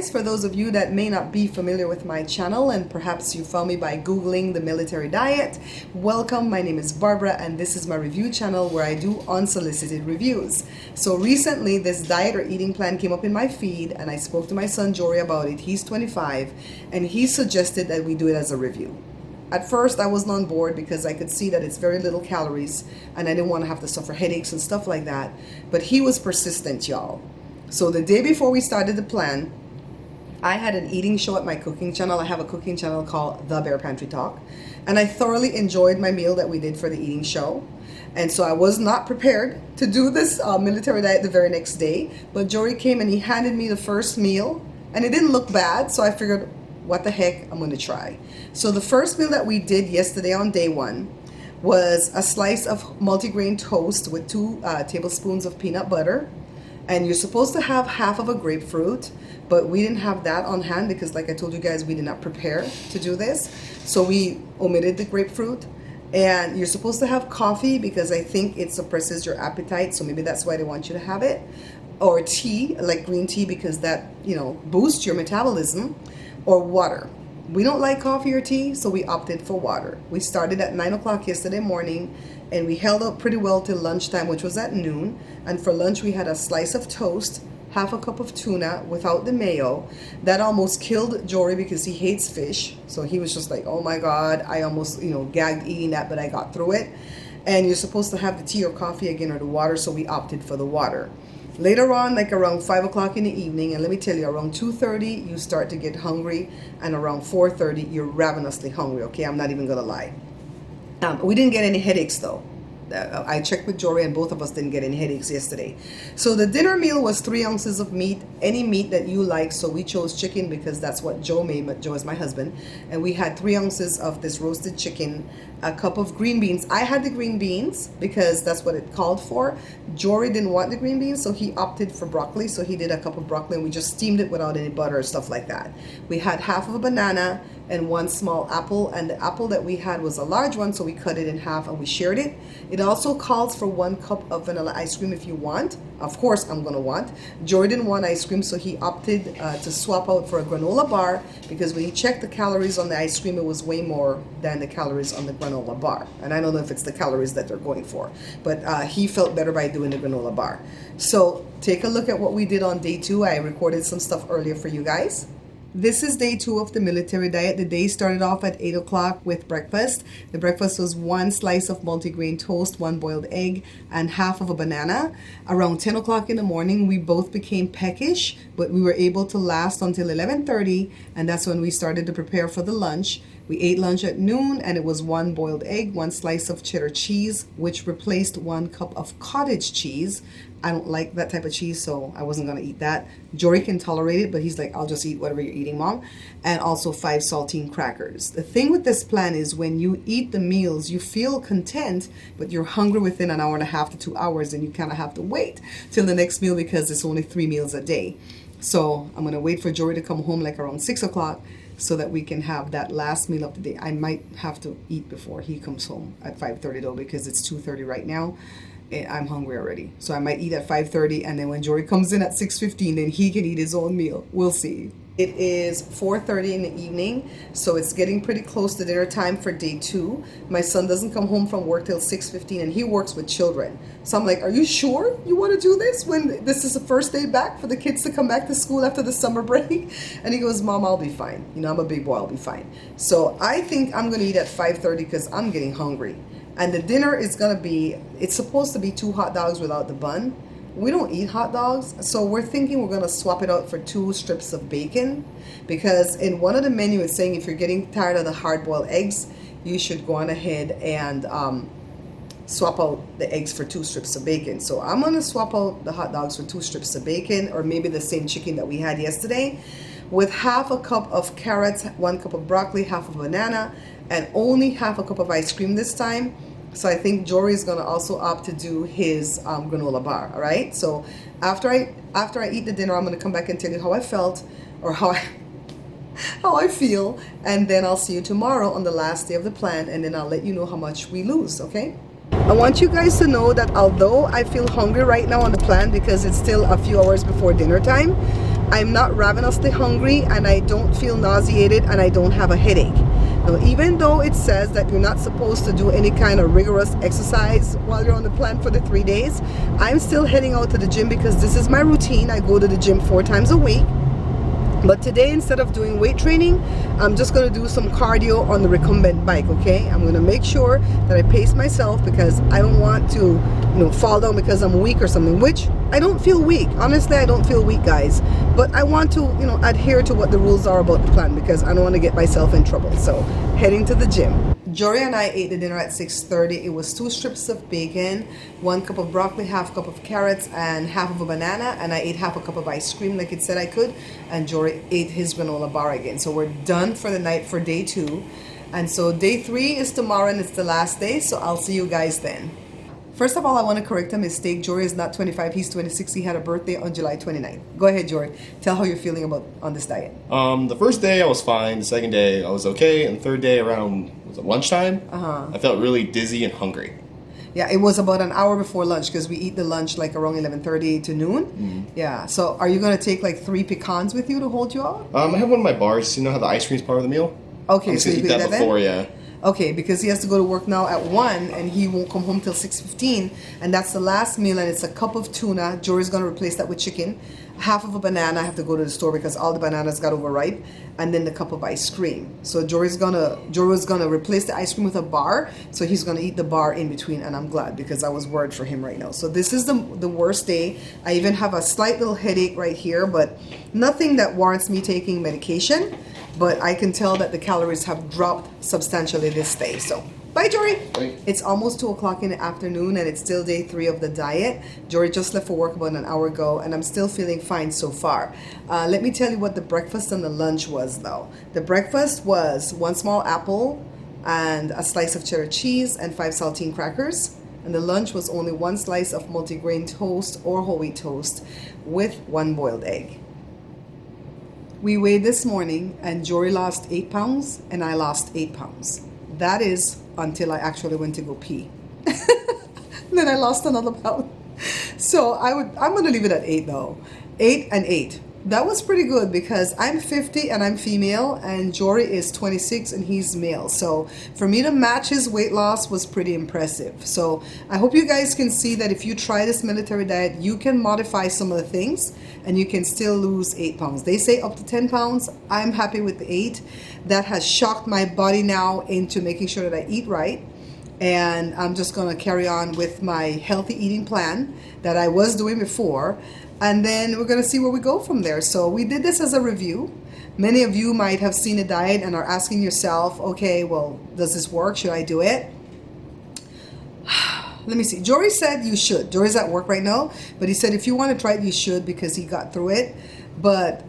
guys, for those of you that may not be familiar with my channel and perhaps you found me by Googling the military diet, welcome. My name is Barbara and this is my review channel where I do unsolicited reviews. So recently this diet or eating plan came up in my feed and I spoke to my son Jory about it. He's 25 and he suggested that we do it as a review. At first I wasn't on board because I could see that it's very little calories and I didn't want to have to suffer headaches and stuff like that. But he was persistent, y'all. So the day before we started the plan, I had an eating show at my cooking channel. I have a cooking channel called The Bear Pantry Talk. And I thoroughly enjoyed my meal that we did for the eating show. And so I was not prepared to do this military diet the very next day. But Jory came and he handed me the first meal. And it didn't look bad. So I figured, what the heck, I'm going to try. So the first meal that we did yesterday on day one was a slice of multigrain toast with 2 tablespoons of peanut butter. And you're supposed to have half of a grapefruit, but we didn't have that on hand because like I told you guys, we did not prepare to do this. So we omitted the grapefruit. And you're supposed to have coffee because I think it suppresses your appetite. So maybe that's why they want you to have it. Or tea, like green tea, because that, boosts your metabolism. Or water. We don't like coffee or tea, so we opted for water. We started at 9 o'clock yesterday morning and we held up pretty well till lunchtime, which was at noon. And for lunch, we had a slice of toast, half a cup of tuna without the mayo. That almost killed Jory because he hates fish. So he was just like, oh my God, I almost, gagged eating that, but I got through it. And you're supposed to have the tea or coffee again or the water, so we opted for the water. Later on, like around 5 o'clock in the evening, and let me tell you, around 2:30, you start to get hungry, and around 4:30, you're ravenously hungry, okay? I'm not even gonna lie. We didn't get any headaches though. I checked with Jory and both of us didn't get any headaches yesterday. So the dinner meal was 3 ounces of meat, any meat that you like. So we chose chicken because that's what Joe made. But Joe is my husband. And we had 3 ounces of this roasted chicken, a cup of green beans. I had the green beans because that's what it called for. Jory didn't want the green beans, so he opted for broccoli. So he did a cup of broccoli and we just steamed it without any butter or stuff like that. We had half of a banana and 1 small apple, and the apple that we had was a large one, so we cut it in half and we shared it. It also calls for 1 cup of vanilla ice cream if you want. Of course I'm gonna want. Jory didn't want ice cream, so he opted to swap out for a granola bar because when he checked the calories on the ice cream, it was way more than the calories on the granola bar. And I don't know if it's the calories that they're going for, but he felt better by doing the granola bar. So take a look at what we did on day 2. I recorded some stuff earlier for you guys. This is day 2 of the military diet. The day started off at 8 o'clock with breakfast. The breakfast was 1 slice of multigrain toast, 1 boiled egg, and half of a banana. Around 10 o'clock in the morning, we both became peckish, but we were able to last until 11:30, and that's when we started to prepare for the lunch. We ate lunch at noon, and it was 1 boiled egg, 1 slice of cheddar cheese, which replaced 1 cup of cottage cheese. I don't like that type of cheese, so I wasn't going to eat that. Jory can tolerate it, but he's like, I'll just eat whatever you're eating, Mom. And also 5 saltine crackers. The thing with this plan is when you eat the meals, you feel content, but you're hungry within an hour and a half to 2 hours, and you kind of have to wait till the next meal because it's only 3 meals a day. So I'm going to wait for Jory to come home like around 6 o'clock so that we can have that last meal of the day. I might have to eat before he comes home at 5:30 though, because it's 2:30 right now. I'm hungry already. So I might eat at 5:30, and then when Jory comes in at 6:15, then he can eat his own meal. We'll see. It is 4:30 in the evening, so it's getting pretty close to dinner time for day 2. My son doesn't come home from work till 6:15, and he works with children. So I'm like, are you sure you want to do this when this is the first day back for the kids to come back to school after the summer break? And he goes, Mom, I'll be fine. I'm a big boy, I'll be fine. So I think I'm going to eat at 5:30 because I'm getting hungry. And the dinner is going to be, it's supposed to be 2 hot dogs without the bun. We don't eat hot dogs, so we're thinking we're going to swap it out for 2 strips of bacon, because in one of the menu it's saying if you're getting tired of the hard-boiled eggs, you should go on ahead and swap out the eggs for 2 strips of bacon. So I'm going to swap out the hot dogs for 2 strips of bacon, or maybe the same chicken that we had yesterday, with half a cup of carrots, 1 cup of broccoli, half of banana, and only half a cup of ice cream this time. So I think Jory is going to also opt to do his granola bar. All right. So after I eat the dinner, I'm going to come back and tell you how I felt, or how I feel, and then I'll see you tomorrow on the last day of the plan, and then I'll let you know how much we lose. Okay. I want you guys to know that although I feel hungry right now on the plan because it's still a few hours before dinner time, I'm not ravenously hungry, and I don't feel nauseated, and I don't have a headache. Now, even though it says that you're not supposed to do any kind of rigorous exercise while you're on the plan for the 3 days, I'm still heading out to the gym because this is my routine. I go to the gym 4 times a week. But today, instead of doing weight training, I'm just going to do some cardio on the recumbent bike, okay? I'm going to make sure that I pace myself because I don't want to, fall down because I'm weak or something, which I don't feel weak. Honestly, I don't feel weak, guys. But I want to, adhere to what the rules are about the plan because I don't want to get myself in trouble. So, heading to the gym. Jory and I ate the dinner at 6:30. It was 2 strips of bacon, 1 cup of broccoli, half cup of carrots, and half of a banana. And I ate half a cup of ice cream like it said I could. And Jory ate his granola bar again. So we're done for the night for day 2. And so day 3 is tomorrow and it's the last day. So I'll see you guys then. First of all, I want to correct a mistake. Jory is not 25, he's 26. He had a birthday on July 29th. Go ahead, Jory. Tell how you're feeling on this diet. The first day I was fine. The second day I was okay. And the third day around, was it lunchtime? I felt really dizzy and hungry. Yeah, it was about an hour before lunch because we eat the lunch like around 11:30 to noon. Yeah, so are you going to take like 3 pecans with you to hold you out? I have one of my bars. You know how the ice cream is part of the meal? Okay, I'm so you you eat that before, yeah. Okay, because he has to go to work now at 1 and he won't come home till 6:15, and that's the last meal, and it's a cup of tuna. Jory's going to replace that with chicken. Half of a banana. I have to go to the store because all the bananas got overripe, and then the cup of ice cream. So Jory's gonna replace the ice cream with a bar, so he's gonna eat the bar in between, and I'm glad because I was worried for him right now. So this is the worst day. I even have a slight little headache right here, but nothing that warrants me taking medication. But I can tell that the calories have dropped substantially this day. So, bye, Jory. Bye. It's almost 2 o'clock in the afternoon, and it's still day 3 of the diet. Jory just left for work about an hour ago, and I'm still feeling fine so far. Let me tell you what the breakfast and the lunch was, though. The breakfast was 1 small apple and a slice of cheddar cheese and 5 saltine crackers. And the lunch was only 1 slice of multigrain toast or whole wheat toast with 1 boiled egg. We weighed this morning, and Jory lost 8 pounds, and I lost 8 pounds. That is until I actually went to go pee. Then I lost another pound. So I'm going to leave it at 8 though. 8 and 8. That was pretty good because I'm 50 and I'm female, and Jory is 26 and he's male. So for me to match his weight loss was pretty impressive. So I hope you guys can see that if you try this military diet, you can modify some of the things and you can still lose 8 pounds. They say up to 10 pounds. I'm happy with the 8. That has shocked my body now into making sure that I eat right. And I'm just going to carry on with my healthy eating plan that I was doing before. And then we're going to see where we go from there. So we did this as a review. Many of you might have seen a diet and are asking yourself, okay, well, does this work? Should I do it? Let me see. Jory said you should. Jory's at work right now, but he said if you want to try it, you should because he got through it. But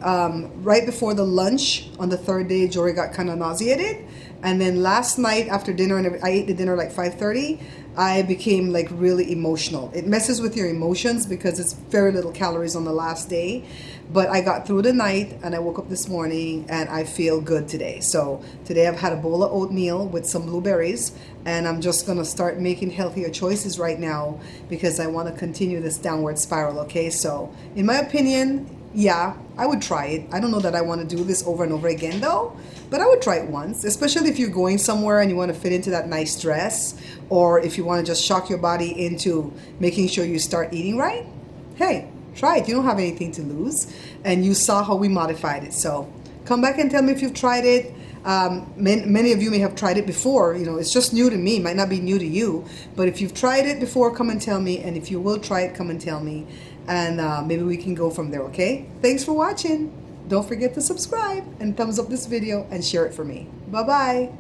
right before the lunch on the 3rd day, Jory got kind of nauseated. And then last night after dinner, and I ate the dinner like 5:30, I became like really emotional. It messes with your emotions because it's very little calories on the last day. But I got through the night and I woke up this morning and I feel good today. So today I've had a bowl of oatmeal with some blueberries, and I'm just going to start making healthier choices right now because I want to continue this downward spiral, okay? So in my opinion, yeah, I would try it. I don't know that I want to do this over and over again though, but I would try it once, especially if you're going somewhere and you want to fit into that nice dress, or if you want to just shock your body into making sure you start eating right. Hey, try it. You don't have anything to lose, and you saw how we modified it. So come back and tell me if you've tried it. Many of you may have tried it before. It's just new to me. It might not be new to you, but if you've tried it before, come and tell me. And if you will try it, come and tell me, and maybe we can go from there. Okay, thanks for watching. Don't forget to subscribe and thumbs up this video and share it for me. Bye bye.